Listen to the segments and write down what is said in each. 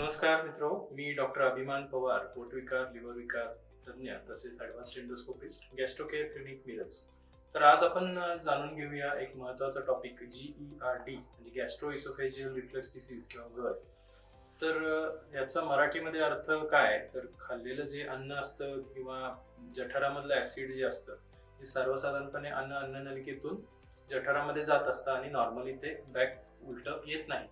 नमस्कार मित्रो, मी डॉक्टर अभिमान पवार, पोटविकार, लिव्हर विकार तज्ञ तसेच advanced endoscopist, gastro care clinic Miraj. तर आज आपण जाणून घेऊया एक महत्त्वाचा टॉपिक GERD म्हणजे गॅस्ट्रो इसोफेजियल रिफ्लक्स डिसीज किंवा गळ. तर याचा मराठीमध्ये अर्थ काय? तर खाल्लेलं जे अन्न असतं किंवा जठरामधलं ॲसिड जे असतं हे सर्वसाधारणपणे अन्ननलिकेतून जठरामध्ये जात असतं आणि नॉर्मली ते बॅक उलटं येत नाही.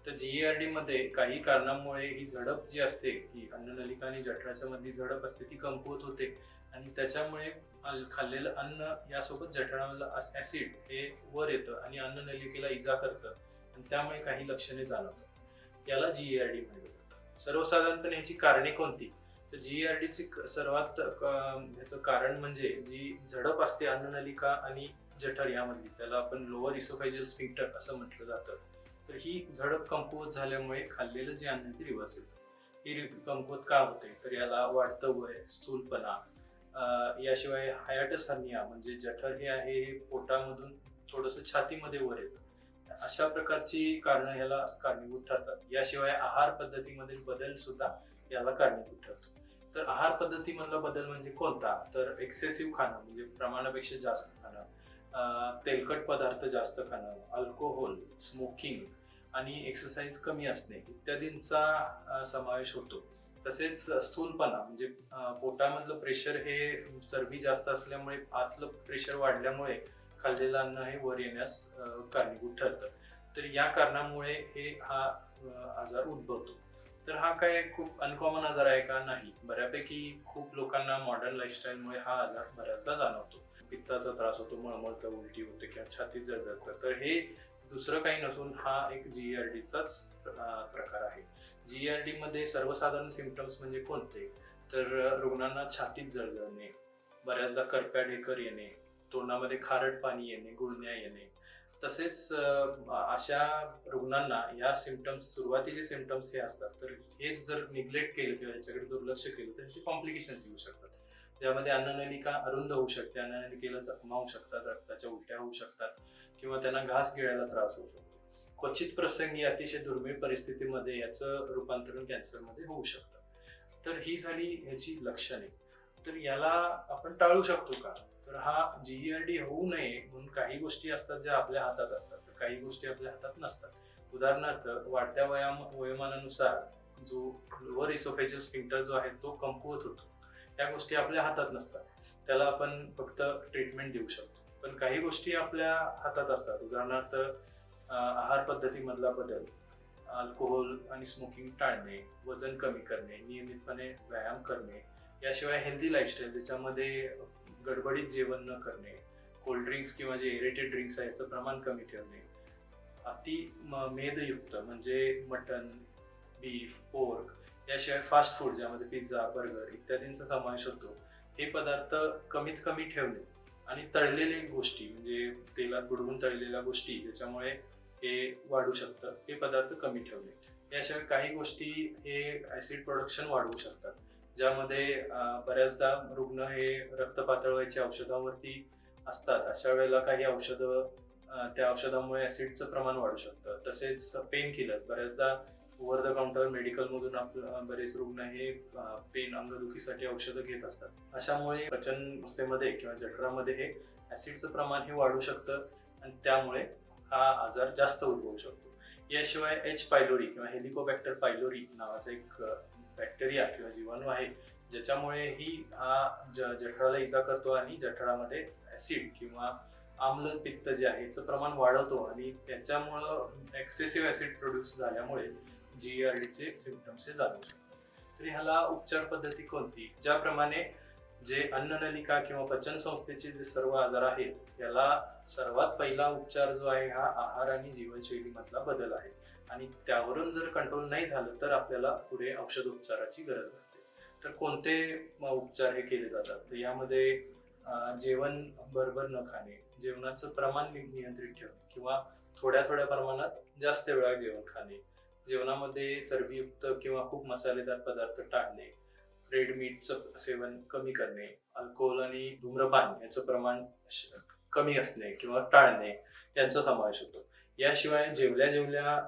तर GERD मध्ये काही कारणांमुळे ही झडप जी असते ही अन्ननलिका आणि जठराच्या मधली झडप असते ती कमकुवत होते आणि त्याच्यामुळे खाल्लेलं अन्न यासोबत जठरामधलं ऍसिड हे वर येतं आणि अन्ननलिकेला इजा करतं आणि त्यामुळे काही लक्षणे जाणवतात. याला GERD म्हटलं जातं. सर्वसाधारणपणे याची कारणे कोणती? तर GERDची सर्वात याचं कारण म्हणजे जी झडप असते अन्ननलिका आणि जठर यामधली, त्याला आपण लोअर इसोफेजियल स्फिंक्टर असं म्हटलं जातं. तर ही झडप कमकुवत झाल्यामुळे खाल्लेलं जे अन्न ते रिव्हर्स येतं. ही कमकुवत का होते? तर याला वाढतं वय, स्थूलपणा, याशिवाय हायॅटस हर्निया म्हणजे जठर हे आहे हे पोटामधून थोडंसं छातीमध्ये वर येतं. अशा प्रकारची कारणं याला कारणीभूत ठरतात. याशिवाय आहार पद्धतीमधील बदल सुद्धा याला कारणीभूत ठरतो. तर आहार पद्धतीमधला बदल म्हणजे कोणता? तर एक्सेसिव्ह खाणं म्हणजे प्रमाणापेक्षा जास्त खाणं, तेलकट पदार्थ जास्त खाणं, अल्कोहोल, स्मोकिंग आणि एक्सरसाइज कमी असणे इत्यादींचा समावेश होतो. तसेच स्थूलपणा म्हणजे पोटामधलं प्रेशर हे चरबी जास्त असल्यामुळे आतलं प्रेशर वाढल्यामुळे खाल्लेलं अन्न हे वर येण्यास कारणीभूत ठरतं. तर या कारणामुळे हा आजार उद्भवतो. तर हा काय खूप अनकॉमन आजार आहे का? नाही. बऱ्यापैकी खूप लोकांना मॉडर्न लाईफस्टाईलमुळे हा आजार बऱ्याचदा जाणवतो. पित्ताचा त्रास होतो, मळमळतं, उलटी होते किंवा छातीत जळजळतं. तर हे दुसरं काही नसून हा एक GERDचाच प्रकार आहे. GERD मध्ये सर्वसाधारण सिम्पटम्स म्हणजे कोणते? तर रुग्णांना छातीत जळजळणे, बऱ्याचदा करप्या ढेकर येणे, तोंडामध्ये खारट पाणी येणे, गुळण्या येणे. तसेच अशा रुग्णांना या सिम्पटम्स सुरुवातीचे सिम्पटम्स हे असतात. तर हेच जर निग्लेक्ट केलं किंवा याच्याकडे दुर्लक्ष केलं तर ह्याचे कॉम्प्लिकेशन्स येऊ शकतात. ज्यामध्ये अन्ननलिका अरुंद होऊ शकते, अन्ननलिकेला जखमा होऊ शकतात, रक्ताच्या उलट्या होऊ शकतात किंवा त्यांना घास गिळायला त्रास होऊ शकतो. क्वचित प्रसंगी अतिशय दुर्मिळ परिस्थितीमध्ये याचं रूपांतरण कॅन्सरमध्ये होऊ शकतं. तर ही झाली ह्याची लक्षणे. तर याला आपण टाळू शकतो का? तर हा GERD होऊ नये म्हणून काही गोष्टी असतात ज्या आपल्या हातात असतात, तर काही गोष्टी आपल्या हातात नसतात. उदाहरणार्थ वाढत्या वयोमानानुसार जो लोअर इसोफेजियल स्फिंक्टर जो आहे तो कमकुवत होतो. त्या गोष्टी आपल्या हातात नसतात. त्याला आपण फक्त ट्रीटमेंट देऊ शकतो. पण काही गोष्टी आपल्या हातात असतात. उदाहरणार्थ आहार पद्धतीमधला बदल, अल्कोहोल आणि स्मोकिंग टाळणे, वजन कमी करणे, नियमितपणे व्यायाम करणे, याशिवाय हेल्दी लाईफस्टाईल ज्याच्यामध्ये गडबडीत जेवण न करणे, कोल्ड ड्रिंक्स किंवा जे एरेटेड ड्रिंक्स आहे याचं प्रमाण कमी ठेवणे, अति मेदयुक्त म्हणजे मटन, बीफ, पोर्क, याशिवाय फास्ट फूड ज्यामध्ये पिझ्झा, बर्गर इत्यादींचा समावेश होतो, हे पदार्थ कमीत कमी ठेवणे आणि तळलेले गोष्टी म्हणजे तेलात बुडवून तळलेल्या गोष्टी ज्याच्यामुळे हे वाढू शकतं, हे पदार्थ कमी ठेवणे. याशिवाय काही गोष्टी हे ऍसिड प्रोडक्शन वाढवू शकतात, ज्यामध्ये बऱ्याचदा रुग्ण हे रक्त पातळवायची औषधांवरती असतात. अशा वेळेला काही औषधं त्या औषधामुळे ऍसिडचं प्रमाण वाढू शकतं. तसेच पेन किलर बऱ्याचदा ओव्हर द काउंटर मेडिकलमधून बरेच रुग्ण हे पेन अंगदुखीसाठी औषधं घेत असतात. अशामुळे पचन संस्थेमध्ये किंवा जठरामध्ये हे ऍसिडचं प्रमाण हे वाढू शकतं आणि त्यामुळे हा आजार जास्त उद्भवू शकतो. याशिवाय H. पायलोरी किंवा हेलिकोबॅक्टर पायलोरी नावाचा एक बॅक्टेरिया किंवा जीवाणू आहे, ज्याच्यामुळे हा जठराला इजा करतो आणि जठरामध्ये ऍसिड किंवा आम्ल पित्त जे आहे याचं प्रमाण वाढवतो आणि त्याच्यामुळं एक्सेसिव्ह ऍसिड प्रोड्यूस झाल्यामुळे GERDचे सिम्पटम्स हे जाणवू शकतात. तर ह्याला उपचार पद्धती कोणती? ज्याप्रमाणे जे अन्ननलिका किंवा पचन संस्थेचे जे सर्व आजार आहेत याला सर्वात पहिला उपचार जो आहे हा आहार आणि जीवनशैलीमधला बदल आहे आणि त्यावरून जर कंट्रोल नाही झालं तर आपल्याला पुढे औषध उपचाराची गरज असते. तर कोणते उपचार हे केले जातात? तर यामध्ये जेवण बरोबर न खाणे, जेवणाचं प्रमाण नियंत्रित ठेवणे किंवा थोड्या थोड्या प्रमाणात जास्त वेळा जेवण खाणे, जेवणामध्ये चरबीयुक्त किंवा खूप मसालेदार पदार्थ टाळणे, रेड मीटचं सेवन कमी करणे, अल्कोहोल आणि धूम्रपान याचं प्रमाण कमी असणे किंवा टाळणे यांचा समावेश होतो. याशिवाय जेवल्या जेवल्या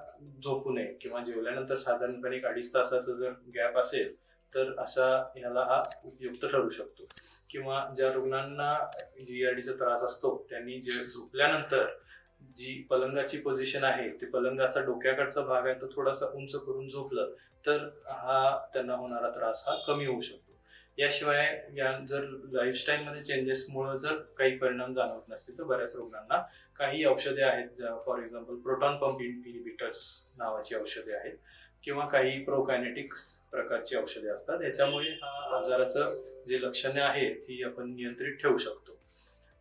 झोपू नये किंवा जेवल्यानंतर साधारणपणे 2.5 तासाचा जर गॅप असेल तर असा ह्याला हा उपयुक्त ठरू शकतो. किंवा ज्या रुग्णांना GERDचा त्रास असतो त्यांनी जे झोपल्यानंतर जी पलंगाची पोझिशन आहे ते पलंगाचा डोक्याकडचा भाग आहे तो थोडासा उंच करून झोपलं तर हा त्यांना होणारा त्रास हा कमी होऊ शकतो. याशिवाय या जर लाईफस्टाईल मध्ये चेंजेसमुळे जर काही परिणाम जाणवत नसतील तर बऱ्याच रुग्णांना काही औषधे आहेत, for example proton pump inhibitors नावाची औषधे आहेत किंवा काही प्रोकायनेटिक्स प्रकारची औषधे असतात. याच्यामुळे हा आजाराचं जे लक्षणे आहेत ती आपण नियंत्रित ठेवू शकतो.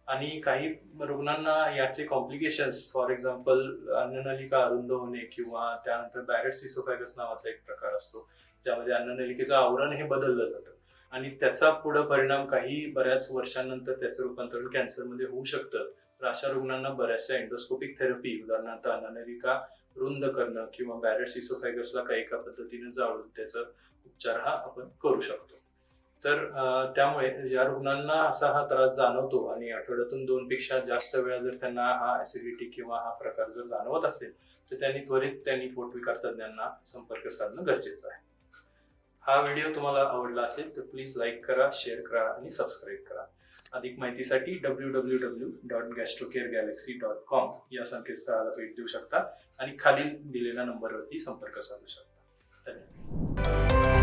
आणि काही रुग्णांना याचे कॉम्प्लिकेशन्स, फॉर एक्झाम्पल अन्ननलिका अरुंद होणे किंवा त्यानंतर बॅरेट्स इसोफॅगस नावाचा एक प्रकार असतो ज्यामध्ये अन्ननलिकेचं आवरण हे बदललं जातं आणि त्याचा पुढे परिणाम काही बऱ्याच वर्षांनंतर त्याचं रूपांतरण कॅन्सरमध्ये होऊ शकतं. तर अशा रुग्णांना बऱ्याचशा एंडोस्कोपिक थेरपी, उदाहरणार्थ अन्ननलिका रुंद करणं किंवा बॅरेट्स इसोफॅगसला काही एका पद्धतीने जाळून त्याचा उपचार हा आपण करू शकतो. तर त्यामुळे ज्या रुग्णांना असा हा त्रास जाणवतो आणि आठवड्यातून 2 पेक्षा जास्त वेळा जर त्यांना हा ऍसिडिटी किंवा हा प्रकार जर जाणवत असेल तर त्यांनी पोटविकार तज्ञांना संपर्क साधणं गरजेचं आहे. हा व्हिडिओ तुम्हाला आवडला असेल तर प्लीज लाईक करा, शेअर करा आणि सबस्क्राईब करा. अधिक माहितीसाठी www.gastrocaregalaxy.com या संकेतस्थळाला भेट देऊ शकता आणि खालील दिलेल्या नंबरवरती संपर्क साधू शकता. धन्यवाद.